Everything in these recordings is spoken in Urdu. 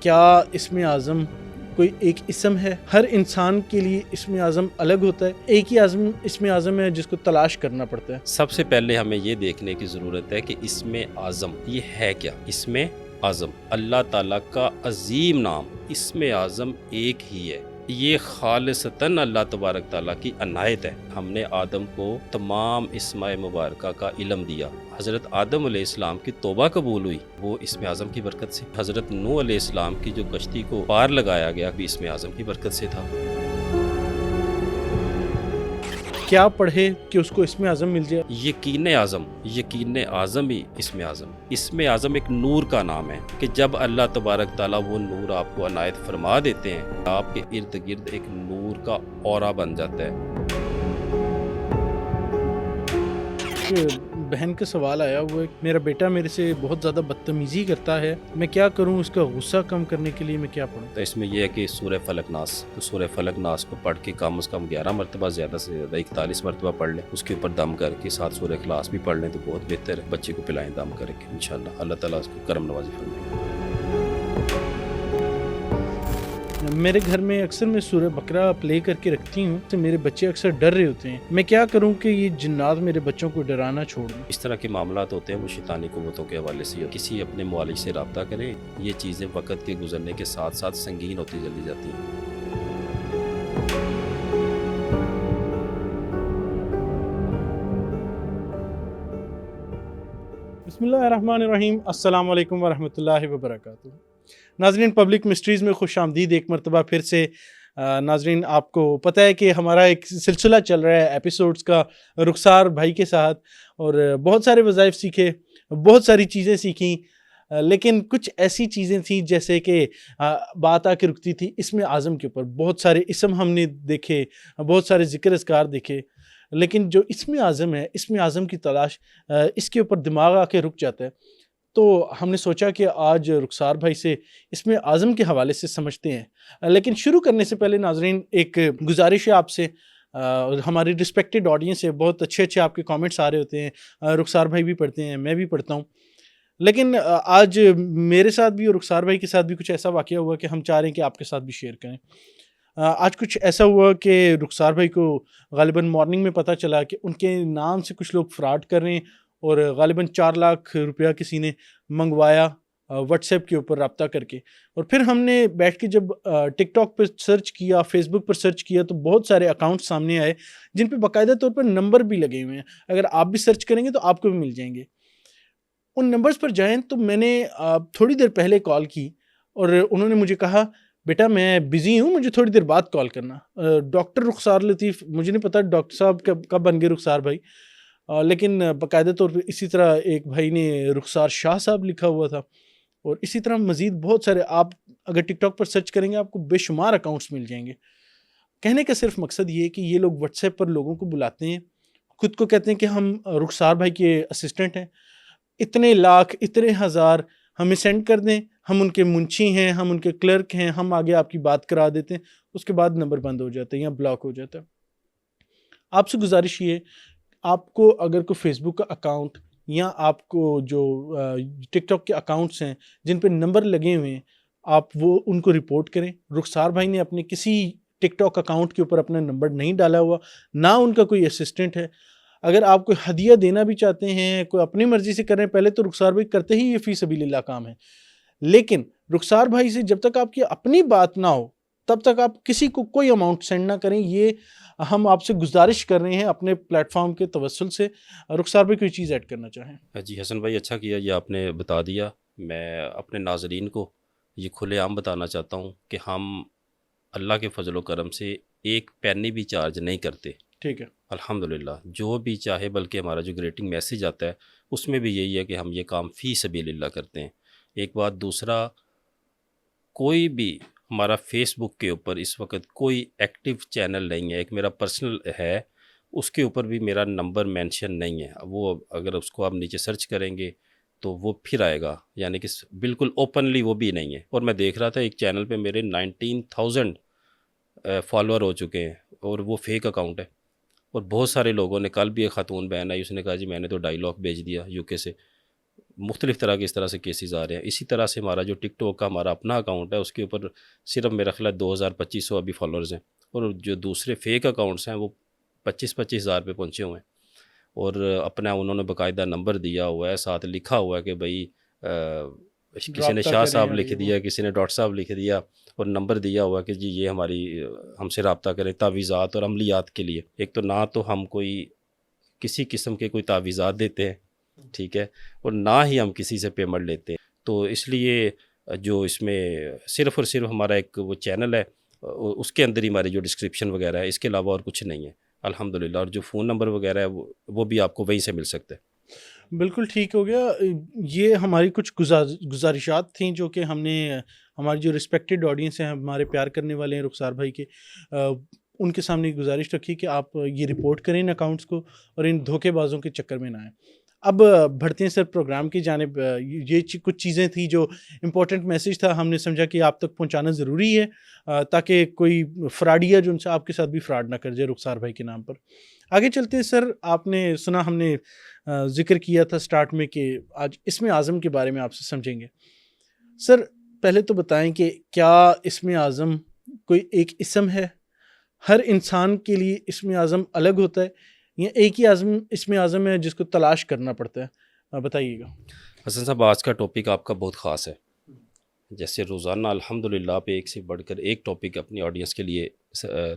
کیا اسم اعظم کوئی ایک اسم ہے؟ ہر انسان کے لیے اسم اعظم الگ ہوتا ہے، ایک ہی اسم اعظم ہے جس کو تلاش کرنا پڑتا ہے؟ سب سے پہلے ہمیں یہ دیکھنے کی ضرورت ہے کہ اسم اعظم یہ ہے کیا۔ اسم اعظم اللہ تعالیٰ کا عظیم نام، اسم اعظم ایک ہی ہے۔ یہ خالصتاً اللہ تبارک تعالیٰ کی عنایت ہے۔ ہم نے آدم کو تمام اسماء مبارکہ کا علم دیا۔ حضرت آدم علیہ السلام کی توبہ قبول ہوئی وہ اسم اعظم کی برکت سے۔ حضرت نوح علیہ السلام کی جو کشتی کو پار لگایا گیا بھی اسم اعظم کی برکت سے تھا۔ کیا پڑھے کہ اس کو اسم اعظم مل جائے؟ یقین اعظم ہی اسم اعظم۔ اسم اعظم ایک نور کا نام ہے کہ جب اللہ تبارک تعالیٰ وہ نور آپ کو عنایت فرما دیتے ہیں، آپ کے ارد گرد ایک نور کا اورا بن جاتا ہے۔ بہن کا سوال آیا ہوا ہے، میرا بیٹا میرے سے بہت زیادہ بدتمیزی کرتا ہے، میں کیا کروں؟ اس کا غصہ کم کرنے کے لیے میں کیا پڑھوں؟ تو اس میں یہ ہے کہ سورہ فلق ناس، تو سورہ فلق ناس کو پڑھ کے کم از کم 11 مرتبہ، زیادہ سے زیادہ 41 مرتبہ پڑھ لیں، اس کے اوپر دم کر کے ساتھ سورہ اخلاص بھی پڑھ لیں تو بہت بہتر ہے۔ بچے کو پلائیں دم کر کے، انشاءاللہ اللہ تعالیٰ اس کو کرم نوازی فرمائے۔ میرے گھر میں اکثر میں سورہ بقرہ پلے کر کے رکھتی ہوں تو میرے بچے اکثر ڈر رہے ہوتے ہیں، میں کیا کروں کہ یہ جنات میرے بچوں کو ڈرانا چھوڑ دیں؟ اس طرح کے معاملات ہوتے ہیں وہ شیطانی قوتوں کے حوالے سے، کسی اپنے معالج سے رابطہ کریں۔ یہ چیزیں وقت کے گزرنے کے ساتھ ساتھ سنگین ہوتی چلی جاتی ہیں۔ بسم اللہ الرحمن الرحیم، السلام علیکم ورحمۃ اللہ وبرکاتہ۔ ناظرین، پبلک مسٹریز میں خوش آمدید ایک مرتبہ پھر سے۔ ناظرین، آپ کو پتہ ہے کہ ہمارا ایک سلسلہ چل رہا ہے ایپیسوڈز کا رخسار بھائی کے ساتھ، اور بہت سارے وظائف سیکھے، بہت ساری چیزیں سیکھیں، لیکن کچھ ایسی چیزیں تھیں جیسے کہ بات آ کے رکتی تھی اسم اعظم کے اوپر۔ بہت سارے اسم ہم نے دیکھے، بہت سارے ذکر اذکار دیکھے، لیکن جو اسم اعظم ہے، اسم اعظم کی تلاش، اس کے اوپر دماغ آ کے رک جاتا ہے۔ تو ہم نے سوچا کہ آج رخسار بھائی سے اسم اعظم کے حوالے سے سمجھتے ہیں، لیکن شروع کرنے سے پہلے ناظرین ایک گزارش ہے آپ سے، ہماری رسپیکٹڈ آڈینس ہے، بہت اچھے آپ کے کامنٹس آ رہے ہوتے ہیں، رخسار بھائی بھی پڑھتے ہیں، میں بھی پڑھتا ہوں، لیکن آج میرے ساتھ بھی اور رخسار بھائی کے ساتھ بھی کچھ ایسا واقعہ ہوا کہ ہم چاہ رہے ہیں کہ آپ کے ساتھ بھی شیئر کریں۔ آج کچھ ایسا ہوا کہ رخسار بھائی کو غالباً مارننگ میں پتہ چلا کہ ان کے نام سے کچھ لوگ فراڈ کر رہے ہیں، اور غالباً 4 لاکھ روپیہ کسی نے منگوایا واٹس ایپ کے اوپر رابطہ کر کے۔ اور پھر ہم نے بیٹھ کے جب ٹک ٹاک پہ سرچ کیا، فیس بک پر سرچ کیا، تو بہت سارے اکاؤنٹ سامنے آئے جن پہ باقاعدہ طور پر نمبر بھی لگے ہوئے ہیں۔ اگر آپ بھی سرچ کریں گے تو آپ کو بھی مل جائیں گے۔ ان نمبرز پر جائیں تو میں نے تھوڑی دیر پہلے کال کی اور انہوں نے مجھے کہا بیٹا میں بزی ہوں، مجھے تھوڑی دیر بعد کال کرنا۔ ڈاکٹر رخسار لطیف، مجھے نہیں پتا ڈاکٹر صاحب کب بن گئے رخسار بھائی، لیکن باقاعدہ طور پہ اسی طرح ایک بھائی نے رخسار شاہ صاحب لکھا ہوا تھا، اور اسی طرح مزید بہت سارے، آپ اگر ٹک ٹاک پر سرچ کریں گے آپ کو بے شمار اکاؤنٹس مل جائیں گے۔ کہنے کا صرف مقصد یہ ہے کہ یہ لوگ واٹس ایپ پر لوگوں کو بلاتے ہیں، خود کو کہتے ہیں کہ ہم رخسار بھائی کے اسسٹنٹ ہیں، اتنے لاکھ اتنے ہزار ہمیں سینڈ کر دیں، ہم ان کے منشی ہیں، ہم ان کے کلرک ہیں، ہم آگے آپ کی بات کرا دیتے ہیں، اس کے بعد نمبر بند ہو جاتا ہے یا بلاک ہو جاتا ہے۔ آپ سے گزارش یہ ہے، آپ کو اگر کوئی فیس بک کا اکاؤنٹ یا آپ کو جو ٹک ٹاک کے اکاؤنٹس ہیں جن پہ نمبر لگے ہوئے ہیں، آپ وہ ان کو رپورٹ کریں۔ رخسار بھائی نے اپنے کسی ٹک ٹاک اکاؤنٹ کے اوپر اپنا نمبر نہیں ڈالا ہوا، نہ ان کا کوئی اسسٹنٹ ہے۔ اگر آپ کوئی ہدیہ دینا بھی چاہتے ہیں، کوئی اپنی مرضی سے کریں، پہلے تو رخسار بھائی کرتے ہی یہ فی سبیل اللہ کام ہے، لیکن رخسار بھائی سے جب تک آپ کی اپنی بات نہ ہو تب تک آپ کسی کو کوئی اماؤنٹ سینڈ نہ کریں۔ یہ ہم آپ سے گزارش کر رہے ہیں اپنے پلیٹ فارم کے توسل سے۔ رخسار بھائی کوئی چیز ایڈ کرنا چاہیں؟ جی حسن بھائی، اچھا کیا یہ آپ نے بتا دیا۔ میں اپنے ناظرین کو یہ کھلے عام بتانا چاہتا ہوں کہ ہم اللہ کے فضل و کرم سے ایک پینی بھی چارج نہیں کرتے، ٹھیک ہے، الحمدللہ۔ جو بھی چاہے، بلکہ ہمارا جو گریٹنگ میسیج آتا ہے اس میں بھی یہی ہے کہ ہم یہ کام فی سبیل اللہ کرتے ہیں۔ ایک بات، دوسرا، کوئی بھی ہمارا فیس بک کے اوپر اس وقت کوئی ایکٹیو چینل نہیں ہے۔ ایک میرا پرسنل ہے، اس کے اوپر بھی میرا نمبر مینشن نہیں ہے، وہ اگر اس کو آپ نیچے سرچ کریں گے تو وہ پھر آئے گا، یعنی کہ بالکل اوپنلی وہ بھی نہیں ہے۔ اور میں دیکھ رہا تھا ایک چینل پہ میرے 19,000 فالوور ہو چکے ہیں، اور وہ فیک اکاؤنٹ ہے۔ اور بہت سارے لوگوں نے، کل بھی ایک خاتون بہن آئی، اس نے کہا جی میں نے تو 2.5 لاکھ بھیج دیا UK سے۔ مختلف طرح کے اس طرح سے کیسز آ رہے ہیں. اسی طرح سے ہمارا جو ٹک ٹاک کا ہمارا اپنا اکاؤنٹ ہے اس کے اوپر صرف میرا خیال ہے 2200 ابھی فالوورز ہیں, اور جو دوسرے فیک اکاؤنٹس ہیں وہ 25 ہزار پہ پہنچے ہوئے ہیں, اور اپنا انہوں نے باقاعدہ نمبر دیا ہوا ہے, ساتھ لکھا ہوا ہے کہ بھائی کسی نے رابطہ شاہ کریں صاحب اور لکھ یہ وہ. دیا, کسی نے ڈاکٹر صاحب لکھ دیا, اور نمبر دیا ہوا کہ جی یہ ہماری ہم سے رابطہ کریں تعویذات اور عملیات کے لیے. ایک تو نہ تو ہم کوئی کسی قسم کے کوئی تعویذات دیتے ہیں, ٹھیک ہے, اور نہ ہی ہم کسی سے پیمنٹ لیتے ہیں. تو اس لیے جو اس میں صرف اور صرف ہمارا ایک وہ چینل ہے, اس کے اندر ہی ہماری جو ڈسکرپشن وغیرہ ہے, اس کے علاوہ اور کچھ نہیں ہے الحمدللہ. اور جو فون نمبر وغیرہ ہے وہ بھی آپ کو وہیں سے مل سکتا ہے. بالکل ٹھیک ہو گیا. یہ ہماری کچھ گزارشات تھیں جو کہ ہم نے ہماری جو رسپیکٹڈ آڈینس ہیں, ہمارے پیار کرنے والے ہیں رخسار بھائی کے, ان کے سامنے گزارش رکھی کہ آپ یہ رپورٹ کریں ان اکاؤنٹس کو اور ان دھوکے بازوں کے چکر میں نہ آئیں. اب بڑھتے ہیں سر پروگرام کی جانب. یہ کچھ چیزیں تھیں جو امپورٹنٹ میسج تھا, ہم نے سمجھا کہ آپ تک پہنچانا ضروری ہے تاکہ کوئی فراڈیا جو ان سے آپ کے ساتھ بھی فراڈ نہ کر جائے رخسار بھائی کے نام پر. آگے چلتے ہیں سر. آپ نے سنا, ہم نے ذکر کیا تھا سٹارٹ میں کہ آج اسم اعظم کے بارے میں آپ سے سمجھیں گے. سر پہلے تو بتائیں کہ کیا اسم اعظم کوئی ایک اسم ہے, ہر انسان کے لیے اسم اعظم الگ ہوتا ہے, یا ایک ہی اسم اعظم ہے جس کو تلاش کرنا پڑتا ہے؟ بتائیے گا. حسن صاحب آج کا ٹاپک آپ کا بہت خاص ہے. جیسے روزانہ الحمدللہ آپ ایک سے بڑھ کر ایک ٹاپک اپنی آڈینس کے لیے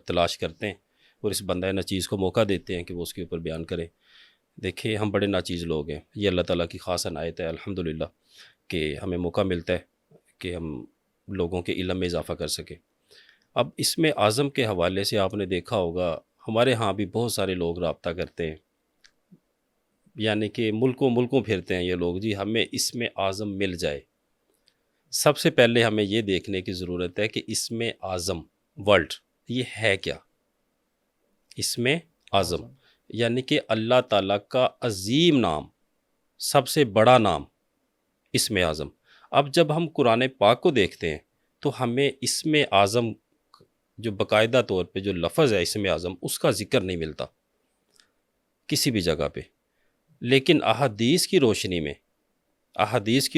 تلاش کرتے ہیں اور اس بندہ ناچیز کو موقع دیتے ہیں کہ وہ اس کے اوپر بیان کریں. دیکھیں ہم بڑے ناچیز لوگ ہیں, یہ اللہ تعالیٰ کی خاص عنایت ہے الحمدللہ کہ ہمیں موقع ملتا ہے کہ ہم لوگوں کے علم میں اضافہ کر سکیں. اب اسم اعظم کے حوالے سے آپ نے دیکھا ہوگا ہمارے ہاں بھی بہت سارے لوگ رابطہ کرتے ہیں, یعنی کہ ملکوں پھرتے ہیں یہ لوگ, جی ہمیں اسم اعظم مل جائے. سب سے پہلے ہمیں یہ دیکھنے کی ضرورت ہے کہ اسم اعظم ورڈ یہ ہے کیا. اسم اعظم یعنی کہ اللہ تعالیٰ کا عظیم نام, سب سے بڑا نام اسم اعظم. اب جب ہم قرآن پاک کو دیکھتے ہیں تو ہمیں اسم اعظم جو باقاعدہ طور پہ جو لفظ ہے اسم اعظم اس کا ذکر نہیں ملتا کسی بھی جگہ پہ. لیکن احادیث کی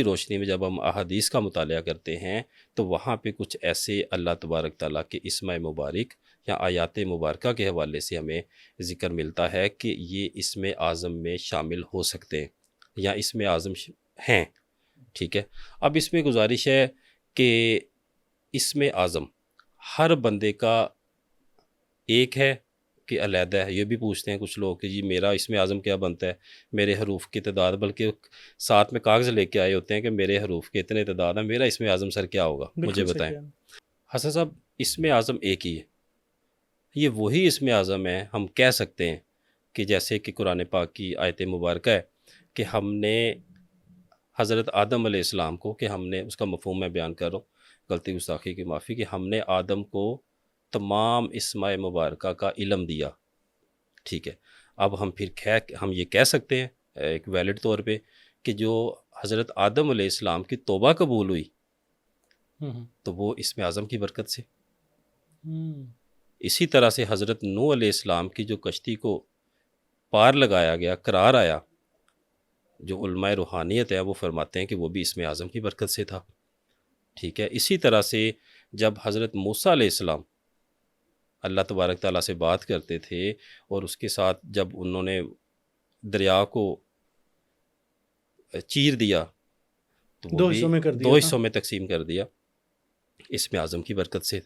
روشنی میں جب ہم احادیث کا مطالعہ کرتے ہیں تو وہاں پہ کچھ ایسے اللہ تبارک تعالیٰ کے اسماء مبارک یا آیات مبارکہ کے حوالے سے ہمیں ذکر ملتا ہے کہ یہ اسم اعظم میں شامل ہو سکتے ہیں یا اسم اعظم ہیں. ٹھیک ہے, اب اس میں گزارش ہے کہ اسم اعظم ہر بندے کا ایک ہے کہ علیحدہ ہے. یہ بھی پوچھتے ہیں کچھ لوگ کہ جی میرا اسم اعظم کیا بنتا ہے, میرے حروف کی تعداد, بلکہ ساتھ میں کاغذ لے کے آئے ہوتے ہیں کہ میرے حروف کے اتنے تعداد ہیں, میرا اسم اعظم سر کیا ہوگا مجھے بتائیں. حسن صاحب اسم اعظم ایک ہی ہے. یہ وہی اسم اعظم ہے ہم کہہ سکتے ہیں کہ جیسے کہ قرآن پاک کی آیت مبارکہ ہے کہ ہم نے حضرت آدم علیہ السلام کو, کہ ہم نے اس کا مفہوم میں بیان کر رہا ہوں, غلطی گستاخی کی معافی, کہ ہم نے آدم کو تمام اسماء مبارکہ کا علم دیا. ٹھیک ہے, اب ہم یہ کہہ سکتے ہیں ایک ویلڈ طور پہ کہ جو حضرت آدم علیہ السلام کی توبہ قبول ہوئی تو وہ اسم اعظم کی برکت سے. اسی طرح سے حضرت نوح علیہ السلام کی جو کشتی کو پار لگایا گیا, قرار آیا, جو علماء روحانیت ہے وہ فرماتے ہیں کہ وہ بھی اسم اعظم کی برکت سے تھا. ٹھیک ہے, اسی طرح سے جب حضرت موسیٰ علیہ السلام اللہ تبارک تعالیٰ سے بات کرتے تھے اور اس کے ساتھ جب انہوں نے دریا کو چیر دیا تو وہ بھی دو حصوں میں تقسیم کر دیا اسم اعظم کی برکت سے.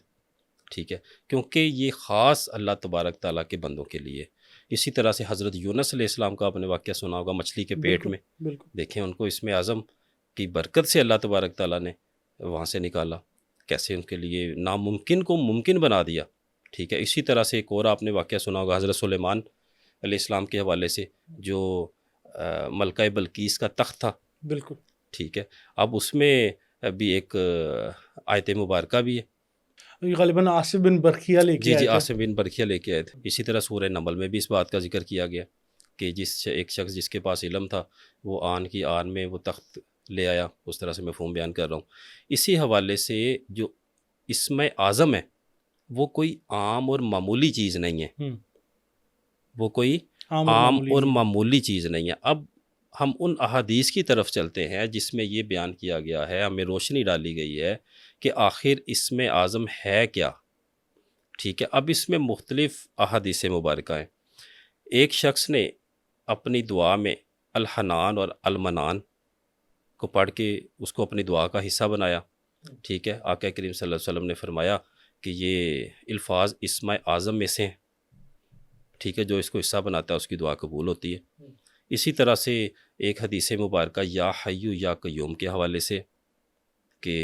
ٹھیک ہے, کیونکہ یہ خاص اللہ تبارک تعالیٰ کے بندوں کے لیے. اسی طرح سے حضرت یونس علیہ السلام کا آپ نے واقعہ سنا ہوگا, مچھلی کے پیٹ میں, دیکھیں ان کو اسم اعظم کی برکت سے اللہ تبارک تعالیٰ نے وہاں سے نکالا, کیسے ان کے لیے ناممکن کو ممکن بنا دیا. ٹھیک ہے, اسی طرح سے ایک اور آپ نے واقعہ سنا ہوگا حضرت سلیمان علیہ السلام کے حوالے سے, جو ملکہ بلقیس کا تخت تھا. بالکل ٹھیک ہے, اب اس میں بھی ایک آیت مبارکہ بھی ہے, غالباً آصف بن برکھیا لے کے آئے تھے. جی آصف بن برکھیا لے کے آئے تھے. اسی طرح سورہ نمل میں بھی اس بات کا ذکر کیا گیا کہ ایک شخص جس کے پاس علم تھا وہ آن کی آن میں وہ تخت لے آیا. اس طرح سے مفہوم بیان کر رہا ہوں. اسی حوالے سے جو اسم اعظم ہے وہ کوئی عام اور معمولی چیز نہیں ہے, وہ کوئی عام اور معمولی چیز نہیں ہے. اب ہم ان احادیث کی طرف چلتے ہیں جس میں یہ بیان کیا گیا ہے، ہمیں روشنی ڈالی گئی ہے کہ آخر اسم اعظم ہے کیا. ٹھیک ہے، اب اس میں مختلف احادیث مبارکہ ہیں. ایک شخص نے اپنی دعا میں الحنان اور المنان کو پڑھ کے اس کو اپنی دعا کا حصہ بنایا. ٹھیک ہے، آقا کریم صلی اللہ علیہ وسلم نے فرمایا کہ یہ الفاظ اسم اعظم میں سے ہیں. ٹھیک ہے، جو اس کو حصہ بناتا ہے اس کی دعا قبول ہوتی ہے. اسی طرح سے ایک حدیث مبارکہ یا حیو یا قیوم کے حوالے سے کہ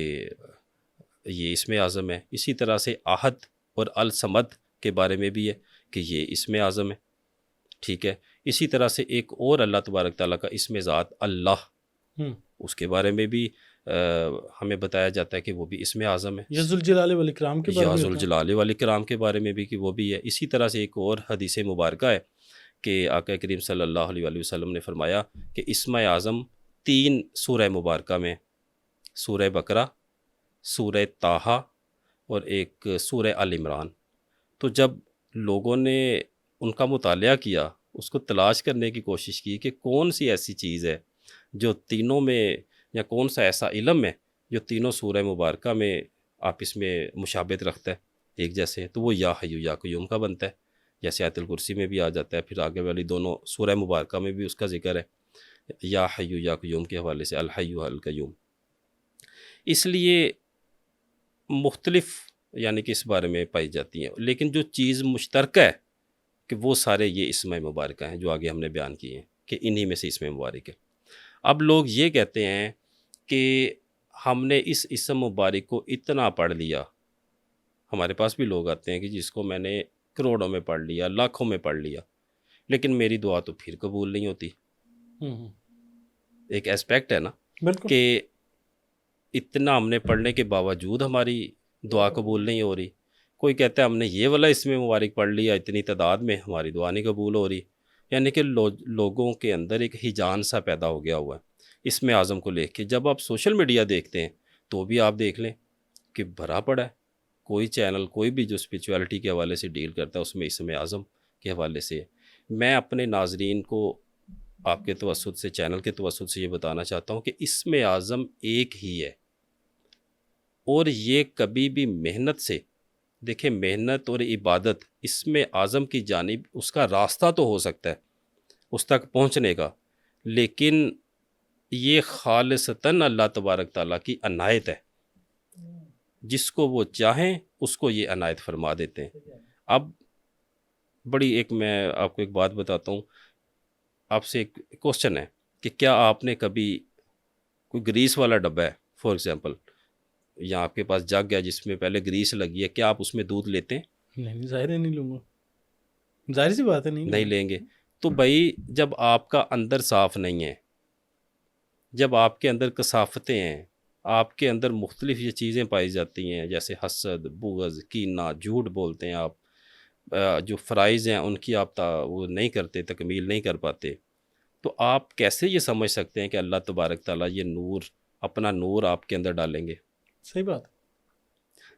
یہ اسم اعظم ہے. اسی طرح سے احد اور الصمد کے بارے میں بھی ہے کہ یہ اسم اعظم ہے. ٹھیک ہے، اسی طرح سے ایک اور اللہ تبارک تعالیٰ کا اسم ذات اللہ، اس کے بارے میں بھی ہمیں بتایا جاتا ہے کہ وہ بھی اسم اعظم ہے. یا ذوالجلال والاکرام کے بارے یا میں ذوالجلال والاکرام کے بارے میں بھی کہ وہ بھی ہے. اسی طرح سے ایک اور حدیث مبارکہ ہے کہ آقا کریم صلی اللہ علیہ وآلہ وسلم نے فرمایا کہ اسم اعظم 3 سورہ مبارکہ میں، سورہ بقرہ، سورہ طٰہٰ اور ایک سورہ آل عمران. تو جب لوگوں نے ان کا مطالعہ کیا، اس کو تلاش کرنے کی کوشش کی کہ کون سی ایسی چیز ہے جو تینوں میں، یا کون سا ایسا علم ہے جو تینوں سورہ مبارکہ میں آپس میں مشابہت رکھتا ہے ایک جیسے، تو وہ یا حیو یا قیوم کا بنتا ہے. جیسے آیت الکرسی میں بھی آ جاتا ہے، پھر آگے والی دونوں سورہ مبارکہ میں بھی اس کا ذکر ہے یا حیو یا قیوم کے حوالے سے، الحی القیوم. اس لیے مختلف یعنی کہ اس بارے میں پائی جاتی ہیں، لیکن جو چیز مشترکہ ہے کہ وہ سارے یہ اسم مبارکہ ہیں جو آگے ہم نے بیان کیے ہیں کہ انہی میں سے اسم مبارک ہے. اب لوگ یہ کہتے ہیں کہ ہم نے اس اسم مبارک کو اتنا پڑھ لیا. ہمارے پاس بھی لوگ آتے ہیں کہ جس کو میں نے کروڑوں میں پڑھ لیا، لاکھوں میں پڑھ لیا، لیکن میری دعا تو پھر قبول نہیں ہوتی. ایک اسپیکٹ ہے نا بالکل کہ اتنا ہم نے پڑھنے کے باوجود ہماری دعا قبول نہیں ہو رہی. کوئی کہتا ہے ہم نے یہ والا اسم مبارک پڑھ لیا اتنی تعداد میں، ہماری دعا نہیں قبول ہو رہی. یعنی کہ لوگوں کے اندر ایک ہیجان سا پیدا ہو گیا ہوا ہے اسم اعظم کو لے کے. جب آپ سوشل میڈیا دیکھتے ہیں تو بھی آپ دیکھ لیں کہ بھرا پڑا ہے. کوئی چینل، کوئی بھی جو اسپریچویلٹی کے حوالے سے ڈیل کرتا ہے اس میں اسم اعظم کے حوالے سے. میں اپنے ناظرین کو آپ کے توسط سے، چینل کے توسط سے یہ بتانا چاہتا ہوں کہ اسم اعظم ایک ہی ہے، اور یہ کبھی بھی محنت سے، دیکھیں محنت اور عبادت اسم اعظم کی جانب اس کا راستہ تو ہو سکتا ہے اس تک پہنچنے کا، لیکن یہ خالصتاً اللہ تبارک تعالیٰ کی عنایت ہے. جس کو وہ چاہیں اس کو یہ عنایت فرما دیتے ہیں. اب بڑی میں آپ کو ایک بات بتاتا ہوں. آپ سے ایک کوشچن ہے کہ کیا آپ نے کبھی کوئی گریس والا ڈبہ ہے فار ایگزامپل، یا آپ کے پاس جگ ہے جس میں پہلے گریس لگی ہے، کیا آپ اس میں دودھ لیتے ہیں؟ نہیں، ظاہر ہے نہیں لوں گا، ظاہر سی بات ہے نہیں لیں گے. تو بھائی جب آپ کا اندر صاف نہیں ہے، جب آپ کے اندر کثافتیں ہیں، آپ کے اندر مختلف یہ چیزیں پائی جاتی ہیں جیسے حسد، بغض، کینہ، جھوٹ بولتے ہیں آپ، جو فرائض ہیں ان کی آپ وہ نہیں کرتے، تکمیل نہیں کر پاتے، تو آپ کیسے یہ سمجھ سکتے ہیں کہ اللہ تبارک تعالیٰ یہ نور، اپنا نور آپ کے اندر ڈالیں گے؟ صحیح بات.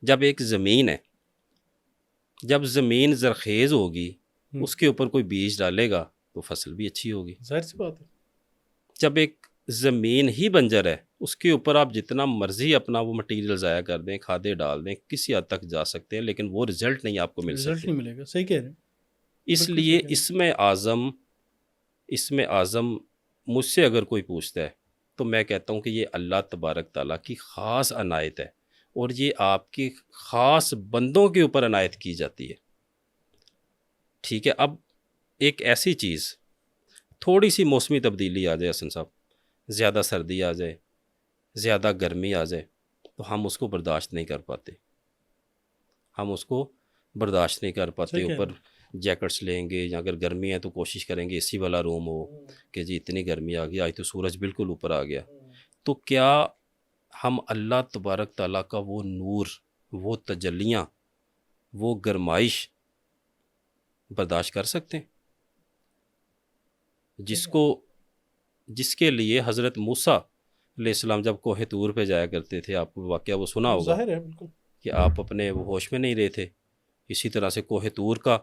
جب ایک زمین ہے، جب زمین زرخیز ہوگی اس کے اوپر کوئی بیج ڈالے گا تو فصل بھی اچھی ہوگی. ظاہر سی بات ہے. جب ایک زمین ہی بنجر ہے اس کے اوپر آپ جتنا مرضی اپنا وہ مٹیریل ضائع کر دیں، کھادیں ڈال دیں، کسی حد تک جا سکتے ہیں، لیکن وہ رزلٹ نہیں آپ کو مل رزلٹ سکتے. نہیں ملے گا. صحیح کہہ رہے ہیں. اس لیے اسم اعظم مجھ سے اگر کوئی پوچھتا ہے تو میں کہتا ہوں کہ یہ اللہ تبارک تعالیٰ کی خاص عنایت ہے، اور یہ آپ کی خاص بندوں کے اوپر عنایت کی جاتی ہے. ٹھیک ہے، اب ایک ایسی چیز، تھوڑی سی موسمی تبدیلی آ جائے حسن صاحب، زیادہ سردی آ جائے، زیادہ گرمی آ جائے، تو ہم اس کو برداشت نہیں کر پاتے، ہم اس کو برداشت نہیں کر پاتے. اوپر جیکٹس لیں گے، یا اگر گرمی ہے تو کوشش کریں گے اے سی والا روم ہو کہ جی اتنی گرمی آ گئی، آج تو سورج بالکل اوپر آ گیا. تو کیا ہم اللہ تبارک تعالیٰ کا وہ نور، وہ تجلیاں، وہ گرمائش برداشت کر سکتے ہیں؟ جس کے لیے حضرت موسیٰ علیہ السلام جب کوہ طور پہ جایا کرتے تھے، آپ کو واقعہ وہ سنا ہوگا ظاہر ہے بالکل کہ آپ اپنے وہ ہوش میں نہیں رہے تھے. اسی طرح سے کوہ طور کا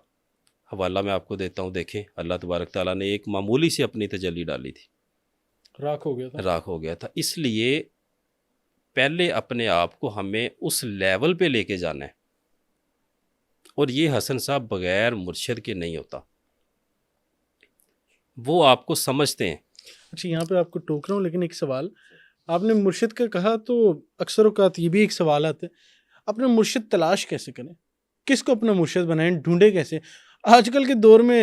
حوالہ میں آپ کو دیتا ہوں، دیکھیں اللہ تبارک تعالیٰ نے ایک معمولی سی اپنی تجلی ڈالی تھی، راکھ ہو گیا تھا. راکھ ہو گیا تھا. اس لیے پہلے اپنے آپ کو ہمیں اس لیول پہ لے کے جانا ہے، اور یہ حسن صاحب بغیر مرشد کے نہیں ہوتا. وہ آپ کو سمجھتے ہیں. اچھا یہاں پہ آپ کو ٹوک رہا ہوں، لیکن ایک سوال، آپ نے مرشد کا کہا تو اکثر اوقات یہ بھی ایک سوال آتا ہے، اپنے مرشد تلاش کیسے کریں؟ کس کو اپنا مرشد بنائیں؟ ڈھونڈے کیسے؟ آج کل کے دور میں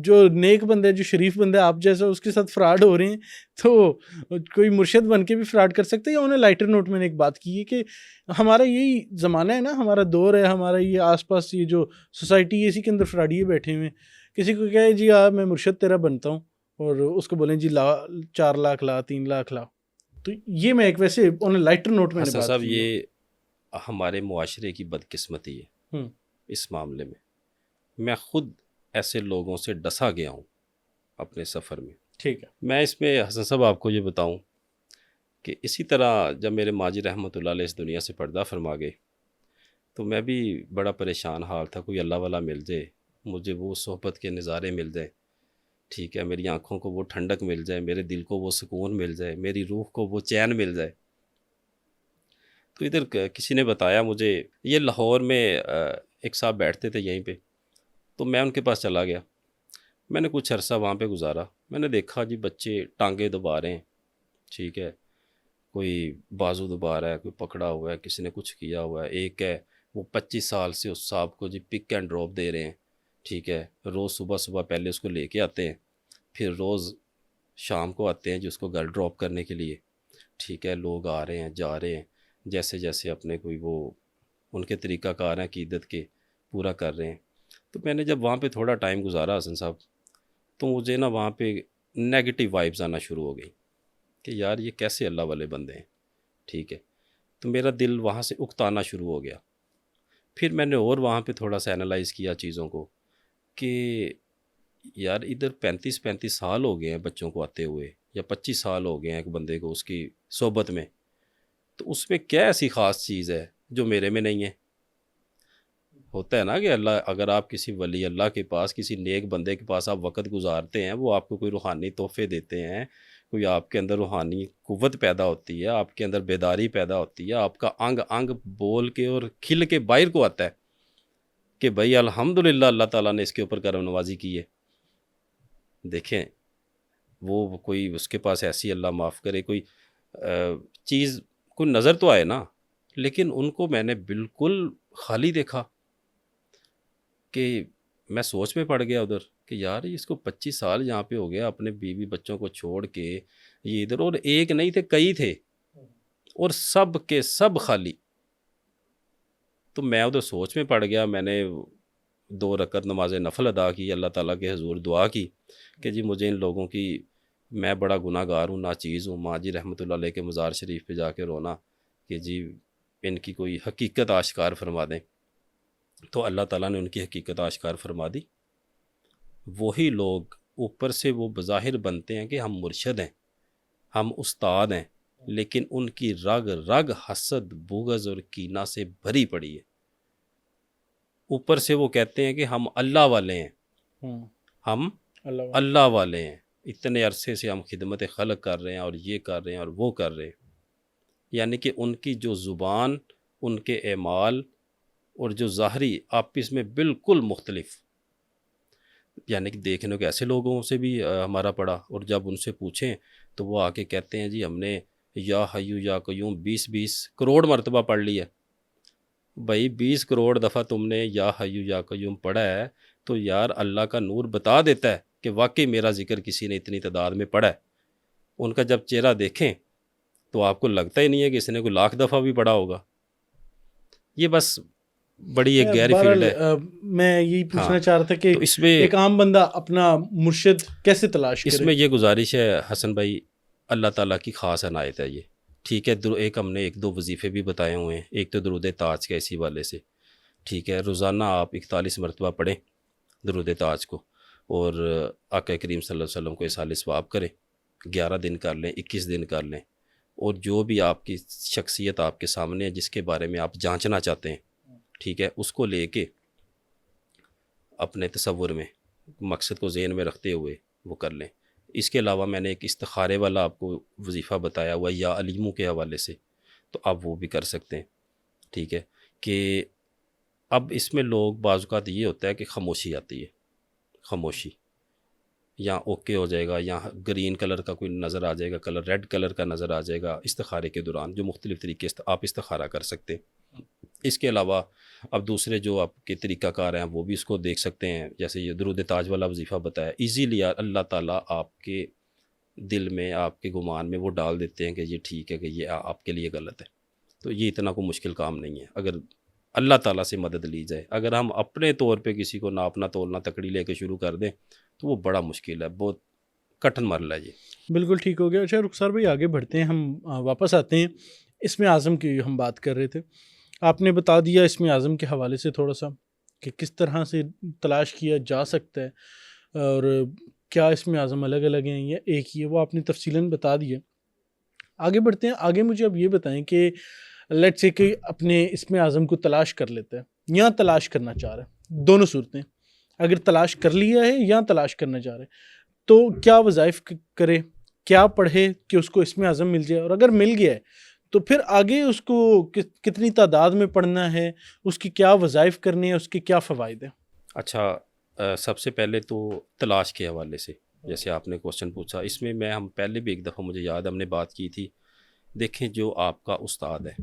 جو نیک بندے، جو شریف بندے آپ جیسا، اس کے ساتھ فراڈ ہو رہے ہیں، تو کوئی مرشد بن کے بھی فراڈ کر سکتے ہیں؟ یا انہیں لائٹر نوٹ میں نے ایک بات کی ہے کہ ہمارا یہی زمانہ ہے نا، ہمارا دور ہے، ہمارا یہ آس پاس یہ جو سوسائٹی ہے اسی کے اندر فراڈیے بیٹھے ہوئے ہیں. کسی کو کہے جی میں مرشد تیرا بنتا ہوں، اور اس کو بولیں جی 4 لاکھ لا، 3 لاکھ لا. تو یہ میں ایک ویسے انہیں لائٹر نوٹ میں نے حسن بات صاحب کی ہے. یہ ہمارے معاشرے کی بدقسمتی ہے ہوں. اس معاملے میں. میں خود ایسے لوگوں سے ڈسا گیا ہوں اپنے سفر میں. ٹھیک ہے. میں اس میں حسن صاحب آپ کو یہ بتاؤں کہ اسی طرح جب میرے ماجد رحمۃ اللہ علیہ اس دنیا سے پردہ فرما گئے تو میں بھی بڑا پریشان حال تھا. کوئی اللہ والا مل جائے، مجھے وہ صحبت کے نظارے مل جائے، ٹھیک ہے، میری آنکھوں کو وہ ٹھنڈک مل جائے، میرے دل کو وہ سکون مل جائے، میری روح کو وہ چین مل جائے. تو ادھر کسی نے بتایا مجھے، یہ لاہور میں ایک صاحب بیٹھتے تھے یہیں پہ، تو میں ان کے پاس چلا گیا. میں نے کچھ عرصہ وہاں پہ گزارا. میں نے دیکھا جی بچے ٹانگیں دبا رہے ہیں، ٹھیک ہے، کوئی بازو دبا رہا ہے، کوئی پکڑا ہوا ہے، کسی نے کچھ کیا ہوا ہے. ایک ہے وہ 25 سال سے اس صاحب کو جی پک اینڈ ڈراپ دے رہے ہیں، ٹھیک ہے، روز صبح صبح پہلے اس کو لے کے آتے ہیں، پھر روز شام کو آتے ہیں جی اس کو گھر ڈراپ کرنے کے لیے، ٹھیک ہے. لوگ آ رہے ہیں جا رہے ہیں، جیسے جیسے اپنے کوئی وہ ان کے طریقہ کار ہیں عقیدت کے پورا کر رہے ہیں. تو میں نے جب وہاں پہ تھوڑا ٹائم گزارا حسن صاحب، تو مجھے نا وہاں پہ نیگیٹو وائبز آنا شروع ہو گئی کہ یار یہ کیسے اللہ والے بندے ہیں، ٹھیک ہے. تو میرا دل وہاں سے اکتانا شروع ہو گیا. پھر میں نے اور وہاں پہ تھوڑا سا انالائز کیا چیزوں کو کہ یار ادھر 35 سال ہو گئے ہیں بچوں کو آتے ہوئے، یا 25 سال ہو گئے ہیں ایک بندے کو اس کی صحبت میں، تو اس میں کیا ایسی خاص چیز ہے جو میرے میں نہیں ہے؟ ہوتا ہے نا کہ اللہ، اگر آپ کسی ولی اللہ کے پاس، کسی نیک بندے کے پاس آپ وقت گزارتے ہیں، وہ آپ کو کوئی روحانی تحفے دیتے ہیں، کوئی آپ کے اندر روحانی قوت پیدا ہوتی ہے، آپ کے اندر بیداری پیدا ہوتی ہے، آپ کا انگ انگ بول کے اور کھل کے باہر کو آتا ہے کہ بھائی الحمدللہ اللہ تعالیٰ نے اس کے اوپر کرم نوازی کی ہے. دیکھیں وہ کوئی اس کے پاس ایسی، اللہ معاف کرے، کوئی چیز کوئی نظر تو آئے نا، لیکن ان کو میں نے بالکل خالی دیکھا کہ میں سوچ میں پڑ گیا ادھر کہ یار اس کو 25 سال یہاں پہ ہو گیا اپنے بیوی بچوں کو چھوڑ کے یہ ادھر، اور ایک نہیں تھے کئی تھے، اور سب کے سب خالی. تو میں ادھر سوچ میں پڑ گیا. میں نے 2 رکعت نماز نفل ادا کی، اللہ تعالیٰ کے حضور دعا کی کہ جی مجھے ان لوگوں کی، میں بڑا گناہ گار ہوں، ناچیز ہوں، ماں جی رحمۃ اللہ علیہ کے مزار شریف پہ جا کے رونا کہ جی ان کی کوئی حقیقت آشکار فرما دیں. تو اللہ تعالیٰ نے ان کی حقیقت آشکار فرما دی. وہی لوگ اوپر سے وہ بظاہر بنتے ہیں کہ ہم مرشد ہیں، ہم استاد ہیں، لیکن ان کی رگ رگ حسد، بغض اور کینہ سے بھری پڑی ہے. اوپر سے وہ کہتے ہیں کہ ہم اللہ والے ہیں، ہم اللہ والے ہیں، اتنے عرصے سے ہم خدمت خلق کر رہے ہیں اور یہ کر رہے ہیں اور وہ کر رہے ہیں. یعنی کہ ان کی جو زبان، ان کے اعمال اور جو ظاہری آپس میں بالکل مختلف. یعنی کہ دیکھنے کو ایسے لوگوں سے بھی ہمارا پڑا، اور جب ان سے پوچھیں تو وہ آ کے کہتے ہیں جی ہم نے یا حیو یا قیوم 20 کروڑ مرتبہ پڑھ لی ہے. بھائی 20 کروڑ دفعہ تم نے یا حیو یا قیوم پڑھا ہے تو یار اللہ کا نور بتا دیتا ہے کہ واقعی میرا ذکر کسی نے اتنی تعداد میں پڑھا ہے. ان کا جب چہرہ دیکھیں تو آپ کو لگتا ہی نہیں ہے کہ کسی نے کوئی 1,00,000 دفعہ بھی پڑھا ہوگا. یہ بس بڑی ایک گہری فیلڈ ہے. میں یہی پوچھنا چاہ رہا تھا کہ تو اس میں ایک عام بندہ اپنا مرشد کیسے تلاش کرے؟ اس میں یہ گزارش ہے حسن بھائی، اللہ تعالیٰ کی خاص عنایت ہے یہ، ٹھیک ہے. ایک ہم نے 1-2 وظیفے بھی بتائے ہوئے ہیں. ایک تو درود تاج کا اسی والے سے، ٹھیک ہے، روزانہ آپ 41 مرتبہ پڑھیں درود تاج کو، اور آقا کریم صلی اللہ علیہ وسلم کو اصحال ثواب کریں. 11 دن کر لیں، 21 دن کر لیں، اور جو بھی آپ کی شخصیت آپ کے سامنے ہے، جس کے بارے میں آپ جانچنا چاہتے ہیں، ٹھیک ہے، اس کو لے کے اپنے تصور میں مقصد کو ذہن میں رکھتے ہوئے وہ کر لیں. اس کے علاوہ میں نے ایک استخارے والا آپ کو وظیفہ بتایا ہوا یا علیموں کے حوالے سے، تو آپ وہ بھی کر سکتے ہیں، ٹھیک ہے. کہ اب اس میں لوگ بعض اوقات یہ ہوتا ہے کہ خاموشی آتی ہے، خاموشی، یا اوکے ہو جائے گا، یا گرین کلر کا کوئی نظر آ جائے گا، کلر ریڈ کلر کا نظر آ جائے گا استخارے کے دوران، جو مختلف طریقے سے آپ استخارہ کر سکتے ہیں. اس کے علاوہ اب دوسرے جو آپ کے طریقہ کار ہیں وہ بھی اس کو دیکھ سکتے ہیں، جیسے یہ درود تاج والا وظیفہ بتایا، ایزیلی اللہ تعالیٰ آپ کے دل میں، آپ کے گمان میں وہ ڈال دیتے ہیں کہ یہ ٹھیک ہے، کہ یہ آپ کے لیے غلط ہے. تو یہ اتنا کوئی مشکل کام نہیں ہے اگر اللہ تعالیٰ سے مدد لی جائے. اگر ہم اپنے طور پہ کسی کو ناپنا تولنا تکڑی لے کے شروع کر دیں تو وہ بڑا مشکل ہے، بہت کٹھن مرحلہ ہے یہ. بالکل ٹھیک ہو گیا. اچھا رخسار بھائی آگے بڑھتے ہیں، ہم واپس آتے ہیں اسم اعظم کی ہم بات کر رہے تھے. آپ نے بتا دیا اسم اعظم کے حوالے سے تھوڑا سا کہ کس طرح سے تلاش کیا جا سکتا ہے اور کیا اسم اعظم الگ الگ ہیں یا ایک ہی ہے، وہ آپ نے تفصیلاً بتا دیا. آگے بڑھتے ہیں. آگے مجھے اب یہ بتائیں کہ لیٹ سے کہ اپنے اسم اعظم کو تلاش کر لیتا ہے یا تلاش کرنا چاہ رہا ہے، دونوں صورتیں، اگر تلاش کر لیا ہے یا تلاش کرنا چاہ رہے تو کیا وظائف کرے، کیا پڑھے کہ اس کو اسم اعظم مل جائے، اور اگر مل گیا ہے تو پھر آگے اس کو کتنی تعداد میں پڑھنا ہے، اس کی کیا وظائف کرنے ہیں، اس کے کیا فوائد ہیں؟ اچھا، سب سے پہلے تو تلاش کے حوالے سے جیسے آپ نے کوشچن پوچھا، اس میں ہم پہلے بھی ایک دفعہ مجھے یاد ہم نے بات کی تھی. دیکھیں جو آپ کا استاد ہے،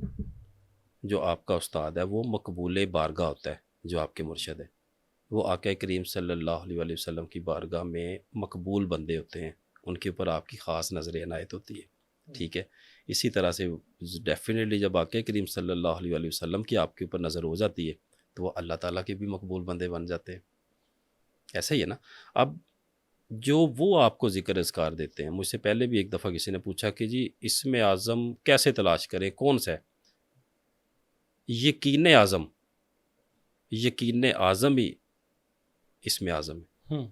جو آپ کا استاد ہے وہ مقبول بارگاہ ہوتا ہے. جو آپ کے مرشد ہے وہ آقا کریم صلی اللہ علیہ وآلہ وسلم کی بارگاہ میں مقبول بندے ہوتے ہیں، ان کے اوپر آپ کی خاص نظر عنایت ہوتی ہے، ٹھیک ہے. اسی طرح سے ڈیفینیٹلی جب آقا کریم صلی اللہ علیہ وآلہ وسلم کی آپ کے اوپر نظر ہو جاتی ہے تو وہ اللہ تعالیٰ کے بھی مقبول بندے بن جاتے ہیں. ایسا ہی ہے نا. اب جو وہ آپ کو ذکر اذکار دیتے ہیں، مجھ سے پہلے بھی ایک دفعہ کسی نے پوچھا کہ جی اسم اعظم کیسے تلاش کریں، کون سا ہے؟ یقین اعظم، یقین اعظم ہی اسم اعظم ہے.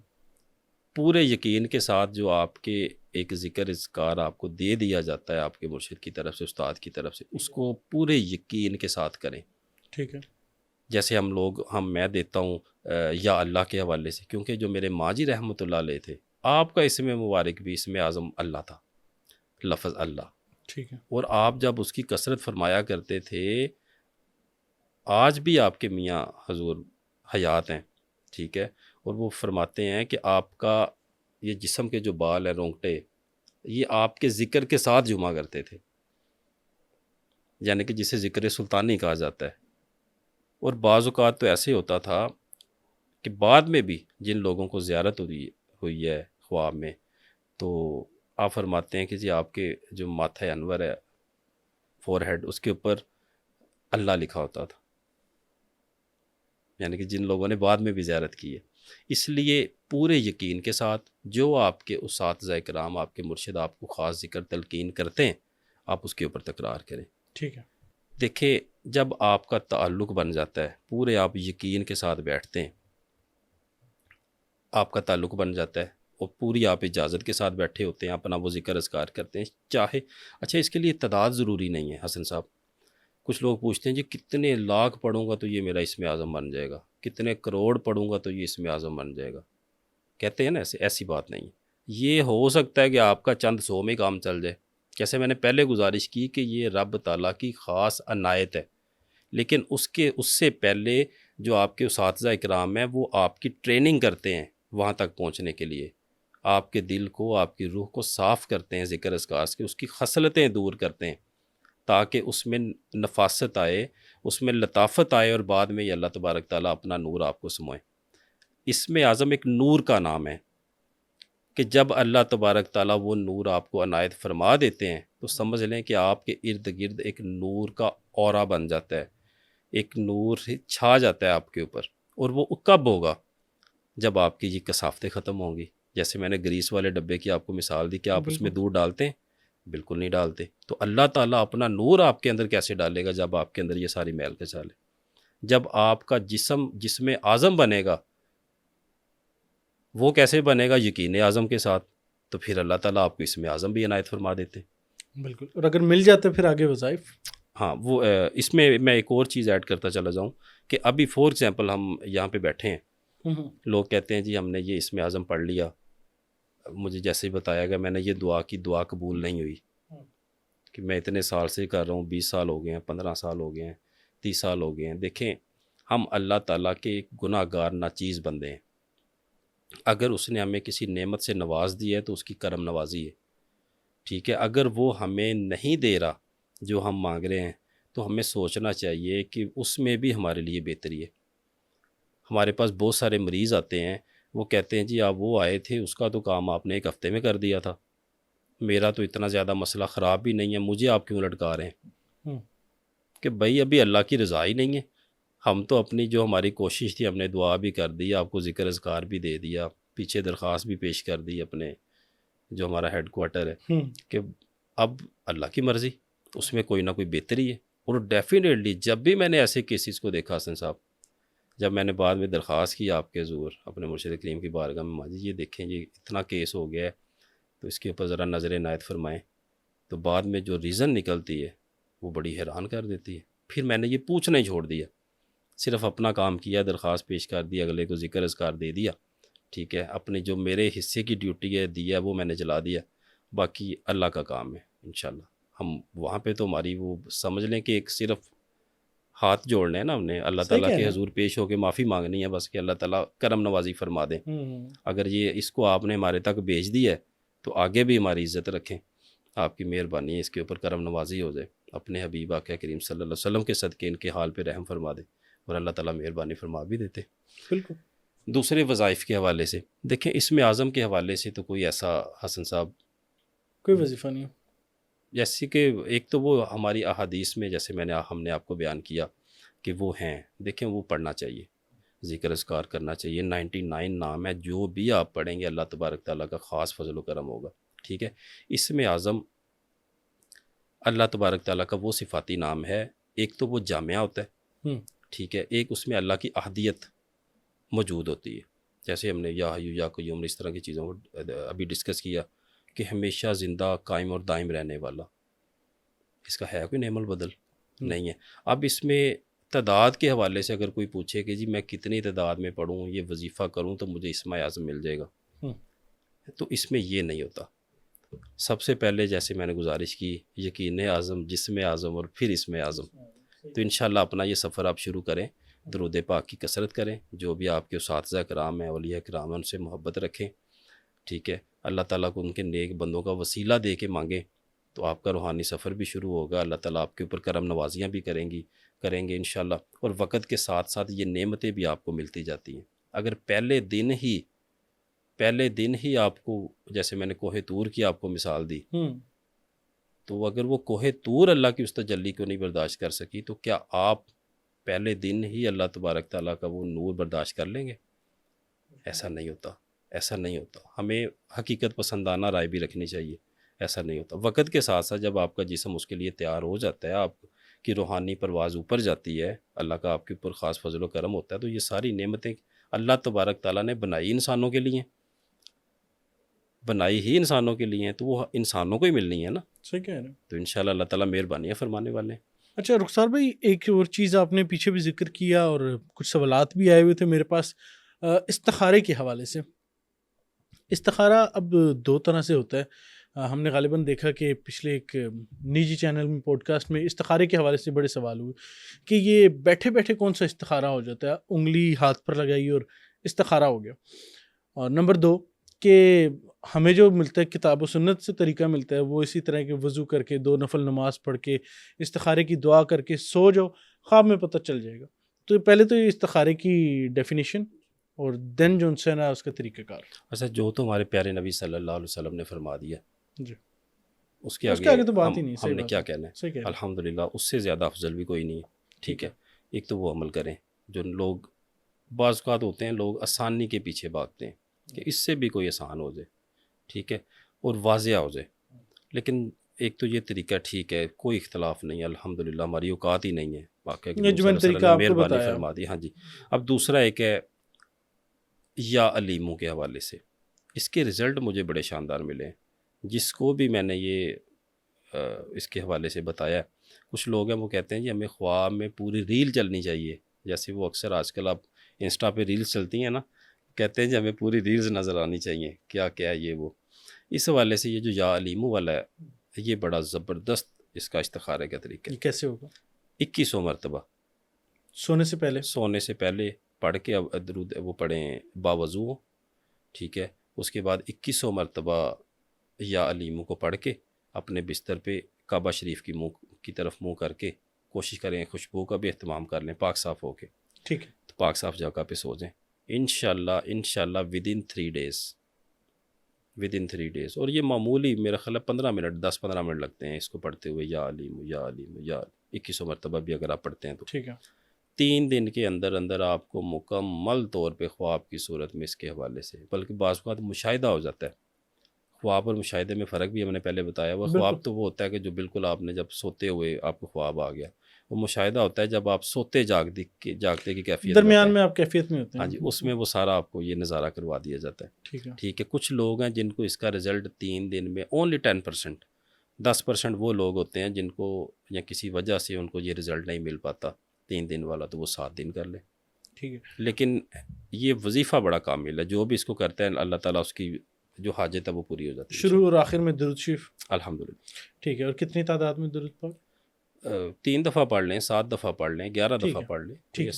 پورے یقین کے ساتھ جو آپ کے ایک ذکر اذکار آپ کو دے دیا جاتا ہے آپ کے مرشد کی طرف سے، استاد کی طرف سے، اس کو پورے یقین کے ساتھ کریں. ٹھیک ہے. جیسے میں دیتا ہوں یا اللہ کے حوالے سے، کیونکہ جو میرے ماجی رحمۃ اللہ علیہ تھے، آپ کا اسم مبارک بھی اسم اعظم اللہ تھا، لفظ اللہ. ٹھیک ہے. اور آپ جب اس کی کثرت فرمایا کرتے تھے، آج بھی آپ کے میاں حضور حیات ہیں، ٹھیک ہے، اور وہ فرماتے ہیں کہ آپ کا یہ جسم کے جو بال ہیں، رونگٹے، یہ آپ کے ذکر کے ساتھ جمع کرتے تھے، یعنی کہ جسے ذکر سلطانی کہا جاتا ہے. اور بعض اوقات تو ایسے ہوتا تھا کہ بعد میں بھی جن لوگوں کو زیارت ہوئی ہے خواب میں، تو آپ فرماتے ہیں کہ جی آپ کے جو ماتھا انور ہے، فور ہیڈ، اس کے اوپر اللہ لکھا ہوتا تھا، یعنی کہ جن لوگوں نے بعد میں بھی زیارت کی ہے. اس لیے پورے یقین کے ساتھ جو آپ کے اساتذہ کرام، آپ کے مرشد آپ کو خاص ذکر تلقین کرتے ہیں، آپ اس کے اوپر تکرار کریں. ٹھیک ہے. دیکھیں جب آپ کا تعلق بن جاتا ہے، پورے آپ یقین کے ساتھ بیٹھتے ہیں، آپ کا تعلق بن جاتا ہے اور پوری آپ اجازت کے ساتھ بیٹھے ہوتے ہیں، اپنا وہ ذکر اذکار کرتے ہیں چاہے. اچھا اس کے لیے تعداد ضروری نہیں ہے حسن صاحب. کچھ لوگ پوچھتے ہیں جی کتنے لاکھ پڑھوں گا تو یہ میرا اسم اعظم بن جائے گا، کتنے کروڑ پڑھوں گا تو یہ اسم اعظم بن جائے گا. کہتے ہیں نا ایسی بات نہیں. یہ ہو سکتا ہے کہ آپ کا چند 100 میں کام چل جائے، جیسے میں نے پہلے گزارش کی کہ یہ رب تعالیٰ کی خاص عنایت ہے. لیکن اس سے پہلے جو آپ کے اساتذہ اکرام ہیں وہ آپ کی ٹریننگ کرتے ہیں وہاں تک پہنچنے کے لیے، آپ کے دل کو، آپ کی روح کو صاف کرتے ہیں ذکر اذکار سے، اس کی خصلتیں دور کرتے ہیں تاکہ اس میں نفاست آئے، اس میں لطافت آئے، اور بعد میں یہ اللہ تبارک تعالیٰ اپنا نور آپ کو سمائے. اسم اعظم ایک نور کا نام ہے کہ جب اللہ تبارک تعالیٰ وہ نور آپ کو عنایت فرما دیتے ہیں تو سمجھ لیں کہ آپ کے ارد گرد ایک نور کا اورا بن جاتا ہے، ایک نور چھا جاتا ہے آپ کے اوپر. اور وہ کب ہوگا؟ جب آپ کی یہ کثافتیں ختم ہوں گی. جیسے میں نے گریس والے ڈبے کی آپ کو مثال دی کہ آپ اس میں دودھ ڈالتے ہیں، بالکل نہیں ڈالتے. تو اللہ تعالیٰ اپنا نور آپ کے اندر کیسے ڈالے گا جب آپ کے اندر یہ ساری میل کچالے؟ جب آپ کا جسم اعظم بنے گا، وہ کیسے بنے گا؟ یقین اعظم کے ساتھ. تو پھر اللہ تعالیٰ آپ کو اسم اعظم بھی عنایت فرما دیتے. بالکل. اور اگر مل جاتا ہے پھر آگے وظائف. ہاں وہ اس میں ایک اور چیز ایڈ کرتا چلا جاؤں کہ ابھی فور ایگزامپل ہم یہاں پہ بیٹھے ہیں، لوگ کہتے ہیں جی ہم نے یہ اسم اعظم پڑھ لیا، مجھے جیسے ہی بتایا گیا، میں نے یہ دعا کی، دعا قبول نہیں ہوئی کہ میں اتنے سال سے کر رہا ہوں، 20 سال ہو گئے ہیں، 15 سال ہو گئے ہیں، 30 سال ہو گئے ہیں. دیکھیں ہم اللہ تعالیٰ کے گناہ گار ناچیز بندے ہیں. اگر اس نے ہمیں کسی نعمت سے نواز دی ہے تو اس کی کرم نوازی ہے. ٹھیک ہے، اگر وہ ہمیں نہیں دے رہا جو ہم مانگ رہے ہیں تو ہمیں سوچنا چاہیے کہ اس میں بھی ہمارے لیے بہتری ہے. ہمارے پاس بہت سارے مریض آتے ہیں، وہ کہتے ہیں جی آپ وہ آئے تھے، اس کا تو کام آپ نے ایک ہفتے میں کر دیا تھا، میرا تو اتنا زیادہ مسئلہ خراب بھی نہیں ہے، مجھے آپ کیوں لٹکا رہے ہیں؟ کہ بھائی ابھی اللہ کی رضا ہی نہیں ہے. ہم تو اپنی جو ہماری کوشش تھی ہم نے دعا بھی کر دی، آپ کو ذکر اذکار بھی دے دیا، پیچھے درخواست بھی پیش کر دی اپنے جو ہمارا ہیڈ کوارٹر ہے کہ اب اللہ کی مرضی، اس میں کوئی نہ کوئی بہتری ہے. اور ڈیفینیٹلی جب بھی میں نے ایسے کیسز کو دیکھا حسن صاحب، جب میں نے بعد میں درخواست کی آپ کے حضور اپنے مرشد کریم کی بارگاہ میں، ماجی یہ دیکھیں یہ اتنا کیس ہو گیا ہے تو اس کے اوپر ذرا نظر عنایت فرمائیں، تو بعد میں جو ریزن نکلتی ہے وہ بڑی حیران کر دیتی ہے. پھر میں نے یہ پوچھنا ہی چھوڑ دیا، صرف اپنا کام کیا، درخواست پیش کر دی، اگلے کو ذکر اذکار دے دیا. ٹھیک ہے، اپنی جو میرے حصے کی ڈیوٹی ہے دی ہے وہ میں نے چلا دیا، باقی اللہ کا کام ہے انشاءاللہ. ہم وہاں پہ تو ہماری وہ سمجھ لیں کہ ایک صرف ہاتھ جوڑنے ہیں نا، ہم نے اللہ تعالیٰ کے حضور پیش ہو کے معافی مانگنی ہے بس، کہ اللہ تعالیٰ کرم نوازی فرما دیں. اگر یہ اس کو آپ نے ہمارے تک بھیج دی ہے تو آگے بھی ہماری عزت رکھیں، آپ کی مہربانی ہے، اس کے اوپر کرم نوازی ہو جائے. اپنے حبیب آقا کریم صلی اللہ علیہ وسلم کے صدقے ان کے حال پہ رحم فرما دے اور اللہ تعالیٰ مہربانی فرما بھی دیتے. بالکل. دوسرے وظائف کے حوالے سے دیکھیں، اسم اعظم کے حوالے سے تو کوئی ایسا حسن صاحب کوئی وظیفہ نہیں. جیسے کہ ایک تو وہ ہماری احادیث میں جیسے ہم نے آپ کو بیان کیا کہ وہ ہیں، دیکھیں وہ پڑھنا چاہیے، ذکر اذکار کرنا چاہیے. 99 نام ہے، جو بھی آپ پڑھیں گے اللہ تبارک تعالیٰ کا خاص فضل و کرم ہوگا. ٹھیک ہے، اسم اعظم اللہ تبارک تعالیٰ کا وہ صفاتی نام ہے، ایک تو وہ جامعہ ہوتا ہے، ٹھیک ہے، ایک اس میں اللہ کی احدیت موجود ہوتی ہے. جیسے ہم نے یا حیو یا قیوم اس طرح کی چیزوں کو ابھی ڈسکس کیا کہ ہمیشہ زندہ، قائم اور دائم رہنے والا، اس کا ہے کوئی نعم البدل نہیں ہے. اب اس میں تعداد کے حوالے سے اگر کوئی پوچھے کہ جی میں کتنی تعداد میں پڑھوں، یہ وظیفہ کروں تو مجھے اسم اعظم مل جائے گا، تو اس میں یہ نہیں ہوتا. سب سے پہلے جیسے میں نے گزارش کی، یقین اعظم، جسم اعظم اور پھر اسم اعظم. تو انشاءاللہ اپنا یہ سفر آپ شروع کریں، درود پاک کی کثرت کریں، جو بھی آپ کے اساتذہ کرام ہیں، اولیاء کرام ہیں، ان سے محبت رکھیں. ٹھیک ہے، اللہ تعالیٰ کو ان کے نیک بندوں کا وسیلہ دے کے مانگیں تو آپ کا روحانی سفر بھی شروع ہوگا. اللہ تعالیٰ آپ کے اوپر کرم نوازیاں بھی کریں گے انشاءاللہ. اور وقت کے ساتھ ساتھ یہ نعمتیں بھی آپ کو ملتی جاتی ہیں. اگر پہلے دن ہی آپ کو، جیسے میں نے کوہ طور کی آپ کو مثال دی، تو اگر وہ کوہ طور اللہ کی اس تجلی کو نہیں برداشت کر سکی تو کیا آپ پہلے دن ہی اللہ تبارک تعالیٰ کا وہ نور برداشت کر لیں گے؟ ایسا نہیں ہوتا. ہمیں حقیقت پسندانہ رائے بھی رکھنی چاہیے. ایسا نہیں ہوتا. وقت کے ساتھ ساتھ جب آپ کا جسم اس کے لیے تیار ہو جاتا ہے، آپ کی روحانی پرواز اوپر جاتی ہے، اللہ کا آپ کے اوپر خاص فضل و کرم ہوتا ہے، تو یہ ساری نعمتیں اللہ تبارک تعالیٰ نے بنائی انسانوں کے لیے، تو وہ انسانوں کو ہی ملنی ہے نا. صحیح کہہ رہے ہیں. تو انشاءاللہ اللہ تعالیٰ مہربانیاں فرمانے والے ہیں. اچھا رخسار بھائی، ایک اور چیز آپ نے پیچھے بھی ذکر کیا اور کچھ سوالات بھی آئے ہوئے تھے میرے پاس استخارے کے حوالے سے. استخارہ اب دو طرح سے ہوتا ہے. ہم نے غالباً دیکھا کہ پچھلے ایک نجی چینل میں پوڈ کاسٹ میں استخارے کے حوالے سے بڑے سوال ہوئے کہ یہ بیٹھے بیٹھے کون سا استخارہ ہو جاتا ہے، انگلی ہاتھ پر لگائی اور استخارہ ہو گیا. اور نمبر دو کہ ہمیں جو ملتا ہے کتاب و سنت سے طریقہ ملتا ہے، وہ اسی طرح کے وضو کر کے 2 نفل نماز پڑھ کے استخارے کی دعا کر کے سو جاؤ، خواب میں پتہ چل جائے گا. تو پہلے تو یہ استخارے کی ڈیفینیشن اور دین جو ان سے نا اس کا طریقہ کار. اچھا، جو تو ہمارے پیارے نبی صلی اللہ علیہ وسلم نے فرما دیا جی، اس کے آگے تو بات ہم ہی نہیں. ہم نے کیا کہنا ہے؟ الحمدللہ اس سے زیادہ افضل بھی کوئی نہیں ہے. ٹھیک ہے، ایک تو وہ عمل کریں جو لوگ بعض اوقات ہوتے ہیں، لوگ آسانی کے پیچھے بھاگتے ہیں کہ اس سے بھی کوئی آسان ہو جائے، ٹھیک ہے، اور واضح ہو جائے. لیکن ایک تو یہ طریقہ ٹھیک ہے، کوئی اختلاف نہیں ہے، الحمدللہ ہماری اوقات ہی نہیں ہے، واقعہ کہ مہربانی فرما دی. ہاں جی. اب دوسرا ایک ہے یا علیموں کے حوالے سے، اس کے رزلٹ مجھے بڑے شاندار ملے ہیں. جس کو بھی میں نے یہ اس کے حوالے سے بتایا، کچھ لوگ ہیں وہ کہتے ہیں جی ہمیں خواب میں پوری ریل چلنی چاہیے، جیسے وہ اکثر آج کل آپ انسٹا پہ ریلز چلتی ہیں نا، کہتے ہیں جی ہمیں پوری ریلز نظر آنی چاہیے کیا کیا ہے یہ وہ. اس حوالے سے یہ جو یا علیمو والا ہے یہ بڑا زبردست اس کا استخارے کا طریقہ یہ ہے. کیسے ہوگا؟ 2100 مرتبہ سونے سے پہلے؟ سونے سے پہلے پڑھ کے اب درود وہ پڑھیں باوضو. ٹھیک ہے. اس کے بعد 2100 مرتبہ یا علیمو کو پڑھ کے اپنے بستر پہ کعبہ شریف کی طرف منہ کر کے کوشش کریں خوشبو کا بھی اہتمام کر لیں پاک صاف ہو کے. ٹھیک ہے. تو پاک صاف جگہ پہ سو جائیں انشاءاللہ ودن 3 ڈیز. اور یہ معمولی میرا خیال ہے 15 منٹ 10-15 منٹ لگتے ہیں اس کو پڑھتے ہوئے یا علیمو یا علیمو یا 2100 مرتبہ بھی اگر آپ پڑھتے ہیں تو. ٹھیک ہے. 3 دن کے اندر آپ کو مکمل طور پہ خواب کی صورت میں اس کے حوالے سے بلکہ بعض اوقات مشاہدہ ہو جاتا ہے. خواب اور مشاہدے میں فرق بھی ہم نے پہلے بتایا ہوا. خواب تو وہ ہوتا ہے کہ جو بالکل آپ نے جب سوتے ہوئے آپ کو خواب آ گیا. وہ مشاہدہ ہوتا ہے جب آپ سوتے جاگتے کی کیفیت درمیان میں آپ کیفیت میں ہوتے ہیں. ہاں جی اس میں وہ سارا آپ کو یہ نظارہ کروا دیا جاتا ہے. ٹھیک ہے. کچھ لوگ ہیں جن کو اس کا رزلٹ 3 دن میں اونلی 10% وہ لوگ ہوتے ہیں جن کو یا کسی وجہ سے ان کو یہ رزلٹ نہیں مل پاتا 3 دن والا تو وہ 7 دن کر لیں. ٹھیک ہے. لیکن یہ وظیفہ بڑا کامل ہے جو بھی اس کو کرتا ہے اللہ تعالیٰ اس کی جو حاجت ہے وہ پوری ہو جاتی ہے. شروع اور آخر میں درود شریف الحمدللہ. ٹھیک ہے. اور کتنی تعداد میں درود پاک؟ 3 دفعہ پڑھ لیں 7 دفعہ پڑھ لیں 11 دفعہ پڑھ لیں. ٹھیک ہے.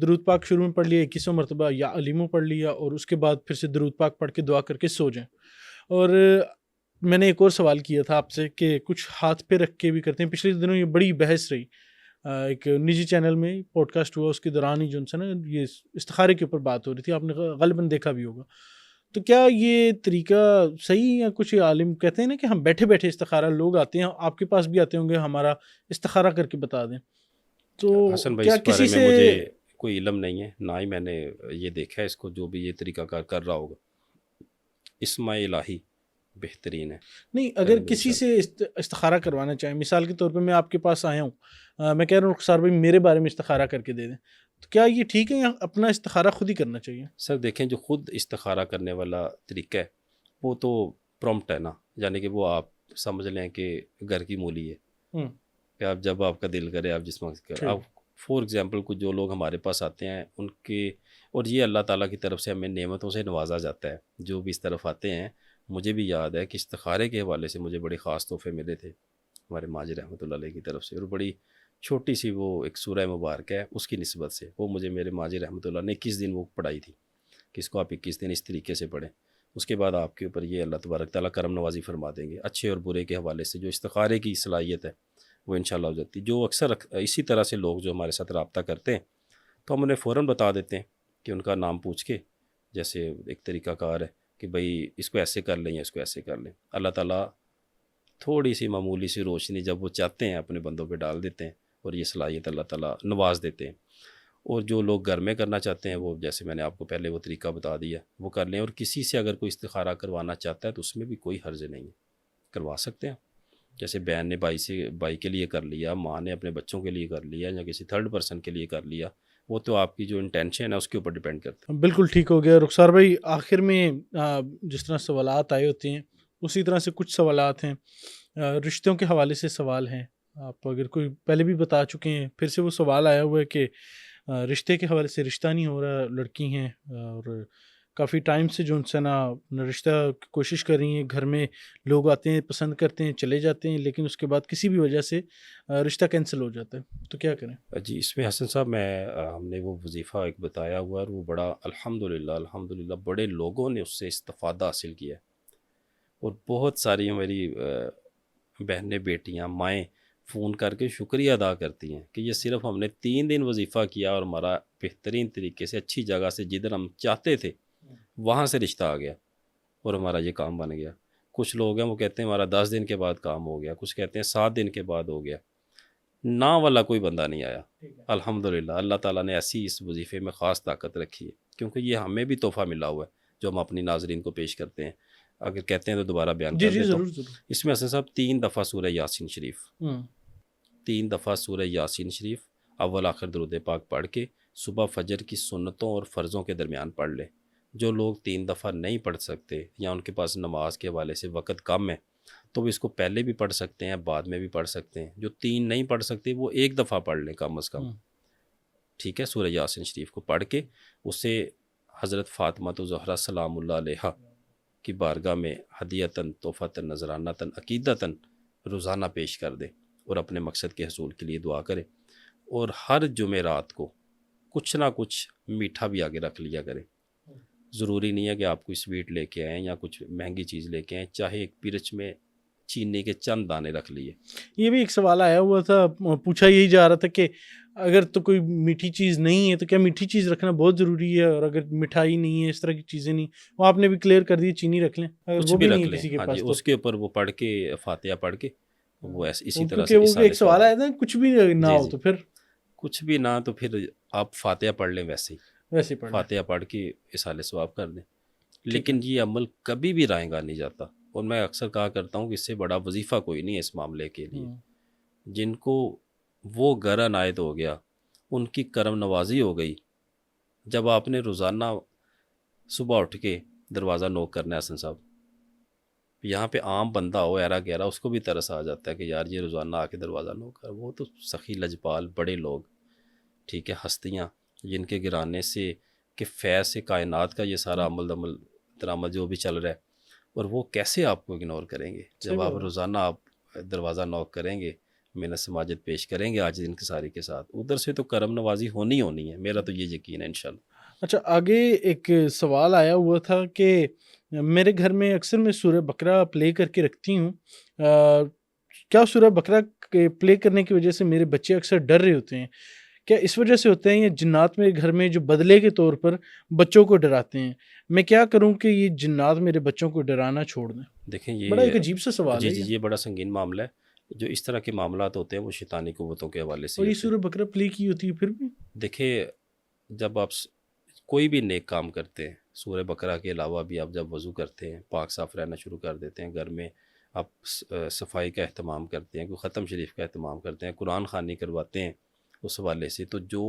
درود پاک شروع میں پڑھ لیا 2100 مرتبہ یا علیمو پڑھ لیا اور اس کے بعد پھر سے درود پاک پڑھ کے دعا کر کے سو جائیں. اور میں نے ایک اور سوال کیا تھا آپ سے کہ کچھ ہاتھ پہ رکھ کے بھی کرتے ہیں. پچھلے دنوں یہ بڑی بحث رہی ایک نجی چینل میں پوڈ کاسٹ ہوا اس کے دوران ہی جو ہے نا یہ استخارے کے اوپر بات ہو رہی تھی. آپ نے غالباً دیکھا بھی ہوگا. تو کیا یہ طریقہ صحیح ہے؟ کچھ عالم کہتے ہیں نا کہ ہم بیٹھے بیٹھے استخارہ لوگ آتے ہیں آپ کے پاس بھی آتے ہوں گے ہمارا استخارہ کر کے بتا دیں. تو حسن بھائی کیا اس بارے کسی میں سے مجھے کوئی علم نہیں ہے نہ ہی میں نے یہ دیکھا ہے اس کو جو بھی یہ طریقہ کار کر رہا ہوگا. اسماء الہی بہترین ہے. نہیں اگر کسی سے استخارہ کروانا چاہیں مثال کے طور پہ میں آپ کے پاس آیا ہوں میں کہہ رہا ہوں رخسار بھائی میرے بارے میں استخارہ کر کے دے دیں تو کیا یہ ٹھیک ہے یا اپنا استخارہ خود ہی کرنا چاہیے؟ سر دیکھیں جو خود استخارہ کرنے والا طریقہ ہے وہ تو پرومپٹ ہے نا یعنی کہ وہ آپ سمجھ لیں کہ گھر کی مولی ہے کہ آپ جب آپ کا دل کرے آپ جس وقت کریں. آپ فور ایگزامپل کچھ جو لوگ ہمارے پاس آتے ہیں ان کے اور یہ اللہ تعالیٰ کی طرف سے ہمیں نعمتوں سے نوازا جاتا ہے جو بھی اس طرف آتے ہیں. مجھے بھی یاد ہے کہ استخارے کے حوالے سے مجھے بڑے خاص تحفے ملے تھے ہمارے ماجد رحمۃ اللہ علیہ کی طرف سے. اور بڑی چھوٹی سی وہ ایک سورہ مبارک ہے اس کی نسبت سے وہ مجھے میرے ماجد رحمۃ اللہ نے 21 دن وہ پڑھائی تھی کہ اس کو آپ 21 دن اس طریقے سے پڑھیں. اس کے بعد آپ کے اوپر یہ اللہ تبارک تعالیٰ کرم نوازی فرما دیں گے. اچھے اور برے کے حوالے سے جو استخارے کی صلاحیت ہے وہ انشاءاللہ ہو جاتی ہے. جو اکثر اسی طرح سے لوگ جو ہمارے ساتھ رابطہ کرتے ہیں تو ہم انہیں فوراً بتا دیتے ہیں کہ ان کا نام پوچھ کے جیسے ایک طریقہ کار ہے کہ بھئی اس کو ایسے کر لیں یا اس کو ایسے کر لیں. اللہ تعالیٰ تھوڑی سی معمولی سی روشنی جب وہ چاہتے ہیں اپنے بندوں پہ ڈال دیتے ہیں اور یہ صلاحیت اللہ تعالیٰ نواز دیتے ہیں. اور جو لوگ گھر میں کرنا چاہتے ہیں وہ جیسے میں نے آپ کو پہلے وہ طریقہ بتا دیا وہ کر لیں. اور کسی سے اگر کوئی استخارہ کروانا چاہتا ہے تو اس میں بھی کوئی حرج نہیں ہے کروا سکتے ہیں. جیسے بہن نے بھائی کے لیے کر لیا ماں نے اپنے بچوں کے لیے کر لیا یا کسی تھرڈ پرسن کے لیے کر لیا وہ تو آپ کی جو انٹینشن ہے اس کے اوپر ڈیپینڈ کرتا ہے. بالکل ٹھیک ہو گیا. رخسار بھائی آخر میں جس طرح سوالات آئے ہوتے ہیں اسی طرح سے کچھ سوالات ہیں رشتوں کے حوالے سے سوال ہیں. آپ اگر کوئی پہلے بھی بتا چکے ہیں پھر سے وہ سوال آیا ہوا ہے کہ رشتے کے حوالے سے رشتہ نہیں ہو رہا لڑکی ہیں اور کافی ٹائم سے جو ان سے نا رشتہ کوشش کر رہی ہیں. گھر میں لوگ آتے ہیں پسند کرتے ہیں چلے جاتے ہیں لیکن اس کے بعد کسی بھی وجہ سے رشتہ کینسل ہو جاتا ہے تو کیا کریں؟ جی اس میں حسن صاحب ہم نے وہ وظیفہ ایک بتایا ہوا اور وہ بڑا الحمدللہ بڑے لوگوں نے اس سے استفادہ حاصل کیا اور بہت ساری ہماری بہنیں بیٹیاں مائیں فون کر کے شکریہ ادا کرتی ہیں کہ یہ صرف ہم نے 3 دن وظیفہ کیا اور ہمارا بہترین طریقے سے اچھی جگہ سے جدھر ہم چاہتے تھے وہاں سے رشتہ آ گیا اور ہمارا یہ کام بن گیا. کچھ لوگ ہیں وہ کہتے ہیں ہمارا 10 دن کے بعد کام ہو گیا کچھ کہتے ہیں 7 دن کے بعد ہو گیا. نا والا کوئی بندہ نہیں آیا. الحمدللہ اللہ تعالیٰ نے ایسی اس وظیفے میں خاص طاقت رکھی ہے کیونکہ یہ ہمیں بھی تحفہ ملا ہوا ہے جو ہم اپنی ناظرین کو پیش کرتے ہیں. اگر کہتے ہیں تو دوبارہ بیان کر دیتا ہوں. اس میں حسن صاحب 3 دفعہ سورہ یاسین شریف 3 دفعہ سورہ یاسین شریف اول آخر درود پاک پڑھ کے صبح فجر کی سنتوں اور فرضوں کے درمیان پڑھ لیں. جو لوگ 3 دفعہ نہیں پڑھ سکتے یا ان کے پاس نماز کے حوالے سے وقت کم ہے تو وہ اس کو پہلے بھی پڑھ سکتے ہیں بعد میں بھی پڑھ سکتے ہیں. جو 3 نہیں پڑھ سکتے وہ 1 دفعہ پڑھ لیں کم از کم. ٹھیک ہے. سورہ یاسین شریف کو پڑھ کے اسے حضرت فاطمہ تو زہرا سلام اللہ علیہا کی بارگاہ میں ہدیتاً تحفتاً نذرانتاً عقیدتاً روزانہ پیش کر دیں اور اپنے مقصد کے حصول کے لیے دعا کریں، اور ہر جمعرات کو کچھ نہ کچھ میٹھا بھی آگے رکھ لیا کریں۔ ضروری نہیں ہے کہ آپ کوئی سویٹ لے کے آئیں یا کچھ مہنگی چیز لے کے آئیں، چاہے ایک پرچ میں چینی کے چند دانے رکھ لیے۔ یہ بھی ایک سوال آیا ہوا تھا، پوچھا یہی جا رہا تھا کہ اگر تو کوئی میٹھی چیز نہیں ہے تو کیا میٹھی چیز رکھنا بہت ضروری ہے، اور اگر مٹھائی نہیں ہے، اس طرح کی چیزیں نہیں، وہ آپ نے بھی کلیئر کر دی، چینی رکھ لیں اگر کچھ وہ بھی بھی نہیں رکھ ہے لیں، کسی کے ہاں جی، پاس تو۔ اس کے اوپر وہ پڑھ کے فاتحہ پڑھ کے وہ اسی طرح کیونکہ سے وہ اِسالے ایک سوال ثواب، آیا تھا کچھ بھی نہ جی ہو جی، تو پھر کچھ بھی نہ تو پھر آپ فاتحہ پڑھ لیں، ویسے ہی ویسے ہی پڑھنا ہے۔ فاتحہ پڑھ کے اِسالے ثواب کر دیں۔ ٹھیک ہے۔ لیکن یہ عمل کبھی بھی رائے گاہ نہیں جاتا، اور میں اکثر کہا کرتا ہوں کہ اس سے بڑا وظیفہ کوئی نہیں ہے اس معاملے کے لیے۔ جن کو وہ گھر عنایت ہو گیا، ان کی کرم نوازی ہو گئی، جب آپ نے روزانہ صبح اٹھ کے دروازہ نوک کرنا ہے، حسن صاحب، یہاں پہ عام بندہ ہو ایرا گہرا، اس کو بھی ترس آ جاتا ہے کہ یار یہ روزانہ آ کے دروازہ نوک کر، وہ تو سخی لجپال بڑے لوگ، ٹھیک ہے، ہستیاں جن کے گرانے سے کہ فیض سے کائنات کا یہ سارا عمل دمل درآمد جو بھی چل رہا ہے، اور وہ کیسے آپ کو اگنور کریں گے جب آپ روزانہ آپ دروازہ نوک کریں گے، محنت سماجت پیش کریں گے آج انکساری کے ساتھ، ادھر سے تو کرم نوازی ہونی ہونی ہے، میرا تو یہ یقین ہے انشاءاللہ۔ اچھا، آگے ایک سوال آیا ہوا تھا کہ میرے گھر میں اکثر میں سورہ بقرہ پلے کر کے رکھتی ہوں، کیا سورہ بقرہ کے پلے کرنے کی وجہ سے میرے بچے اکثر ڈر رہے ہوتے ہیں؟ کیا اس وجہ سے ہوتے ہیں یا جنات میرے گھر میں جو بدلے کے طور پر بچوں کو ڈراتے ہیں؟ میں کیا کروں کہ یہ جنات میرے بچوں کو ڈرانا چھوڑ دیں؟ دیکھیں بڑا ایک یہ، عجیب سا سوال جی ہے جی، یہ۔ یہ بڑا سنگین معاملہ ہے، جو اس طرح کے معاملات ہوتے ہیں وہ شیطانی قوتوں کے حوالے سے اور ہی یہ ہوتے ہیں۔ سورہ بقرہ پلے کی ہوتی ہے پھر بھی؟ دیکھیں، جب آپ کوئی بھی نیک کام کرتے ہیں، سورہ بقرہ کے علاوہ بھی آپ جب وضو کرتے ہیں، پاک صاف رہنا شروع کر دیتے ہیں، گھر میں آپ صفائی کا اہتمام کرتے ہیں، کوئی ختم شریف کا اہتمام کرتے ہیں، قرآن خوانی کرواتے ہیں، اس حوالے سے تو جو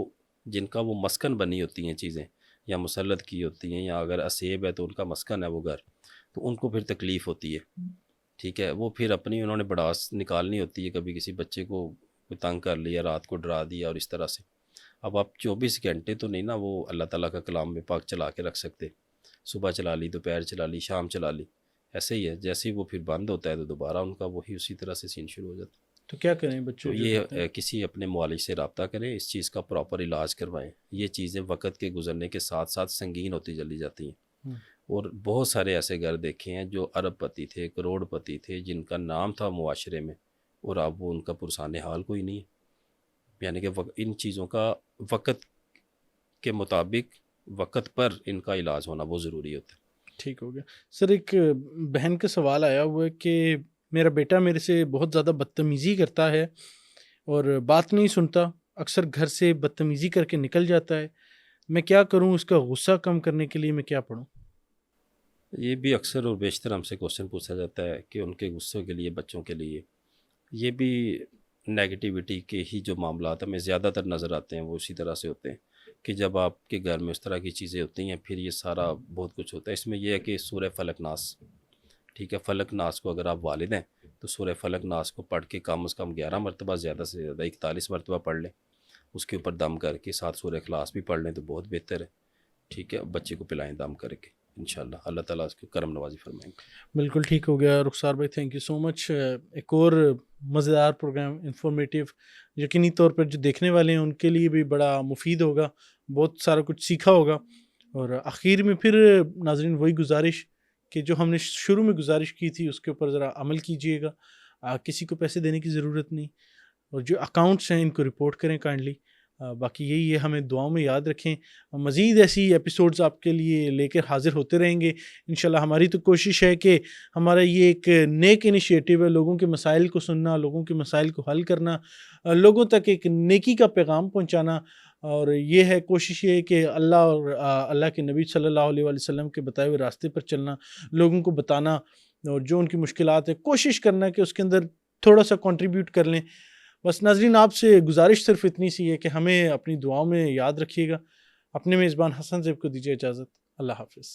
جن کا وہ مسکن بنی ہوتی ہیں چیزیں، یا مسلط کی ہوتی ہیں، یا اگر اسیب ہے تو ان کا مسکن ہے وہ گھر، تو ان کو پھر تکلیف ہوتی ہے، ٹھیک ہے، وہ پھر اپنی انہوں نے بڑاس نکالنی ہوتی ہے، کبھی کسی بچے کو تنگ کر لیا، رات کو ڈرا دیا، اور اس طرح سے اب آپ 24 گھنٹے تو نہیں نا وہ اللہ تعالیٰ کا کلام میں پاک چلا کے رکھ سکتے، صبح چلا لی، دوپہر چلا لی، شام چلا لی، ایسے ہی ہے، جیسے ہی وہ پھر بند ہوتا ہے تو دوبارہ ان کا وہی اسی طرح سے سین شروع ہو جاتا ہے۔ تو کیا کریں بچے تو جو ڈرتے ہیں؟ یہ کسی اپنے معالج سے رابطہ کریں، اس چیز کا پراپر علاج کروائیں، یہ چیزیں وقت کے گزرنے کے ساتھ ساتھ سنگین ہوتی چلی جاتی ہیں، اور بہت سارے ایسے گھر دیکھے ہیں جو ارب پتی تھے، کروڑ پتی تھے، جن کا نام تھا معاشرے میں، اور اب وہ ان کا پرسان حال کوئی نہیں ہے، یعنی کہ ان چیزوں کا وقت کے مطابق وقت پر ان کا علاج ہونا بہت ضروری ہوتا ہے۔ ٹھیک ہو گیا سر۔ ایک بہن کا سوال آیا ہوا ہے کہ میرا بیٹا میرے سے بہت زیادہ بدتمیزی کرتا ہے اور بات نہیں سنتا، اکثر گھر سے بدتمیزی کر کے نکل جاتا ہے، میں کیا کروں؟ اس کا غصہ کم کرنے کے لیے میں کیا پڑھوں؟ یہ بھی اکثر اور بیشتر ہم سے کوشچن پوچھا جاتا ہے کہ ان کے غصوں کے لیے، بچوں کے لیے، یہ بھی نیگیٹیوٹی کے ہی جو معاملات ہمیں زیادہ تر نظر آتے ہیں وہ اسی طرح سے ہوتے ہیں کہ جب آپ کے گھر میں اس طرح کی چیزیں ہوتی ہیں پھر یہ سارا بہت کچھ ہوتا ہے۔ اس میں یہ ہے کہ سورہ فلق ناس، ٹھیک ہے، فلق ناس کو اگر آپ والد ہیں تو سورہ فلق ناس کو پڑھ کے کم از کم 11 مرتبہ، زیادہ سے زیادہ 41 مرتبہ پڑھ لیں، اس کے اوپر دم کر کے ساتھ سورہ اخلاص بھی پڑھ لیں تو بہت بہتر ہے، ٹھیک ہے، بچے کو پلائیں دم کر کے، انشاءاللہ اللہ تعالیٰ اس کو کرم نوازی فرمائیں گے۔ بالکل ٹھیک ہو گیا رخسار بھائی، تھینک یو سو مچ۔ ایک اور مزیدار پروگرام، انفارمیٹیو، یقینی طور پر جو دیکھنے والے ہیں ان کے لیے بھی بڑا مفید ہوگا، بہت سارا کچھ سیکھا ہوگا۔ اور آخر میں پھر ناظرین وہی گزارش کہ جو ہم نے شروع میں گزارش کی تھی اس کے اوپر ذرا عمل کیجئے گا، کسی کو پیسے دینے کی ضرورت نہیں، اور جو اکاؤنٹس ہیں ان کو رپورٹ کریں کائنڈلی۔ باقی یہی ہے، ہمیں دعاؤں میں یاد رکھیں، مزید ایسی ایپیسوڈز آپ کے لیے لے کر حاضر ہوتے رہیں گے انشاءاللہ۔ ہماری تو کوشش ہے کہ ہمارا یہ ایک نیک انیشیٹو ہے، لوگوں کے مسائل کو سننا، لوگوں کے مسائل کو حل کرنا، لوگوں تک ایک نیکی کا پیغام پہنچانا، اور یہ ہے کوشش یہ ہے کہ اللہ اور اللہ کے نبی صلی اللہ علیہ وآلہ وسلم کے بتائے ہوئے راستے پر چلنا، لوگوں کو بتانا، اور جو ان کی مشکلات ہے کوشش کرنا کہ اس کے اندر تھوڑا سا کنٹریبیوٹ کر لیں۔ بس ناظرین آپ سے گزارش صرف اتنی سی ہے کہ ہمیں اپنی دعاؤں میں یاد رکھیے گا۔ اپنے میزبان حسن زیب کو دیجیے اجازت، اللہ حافظ۔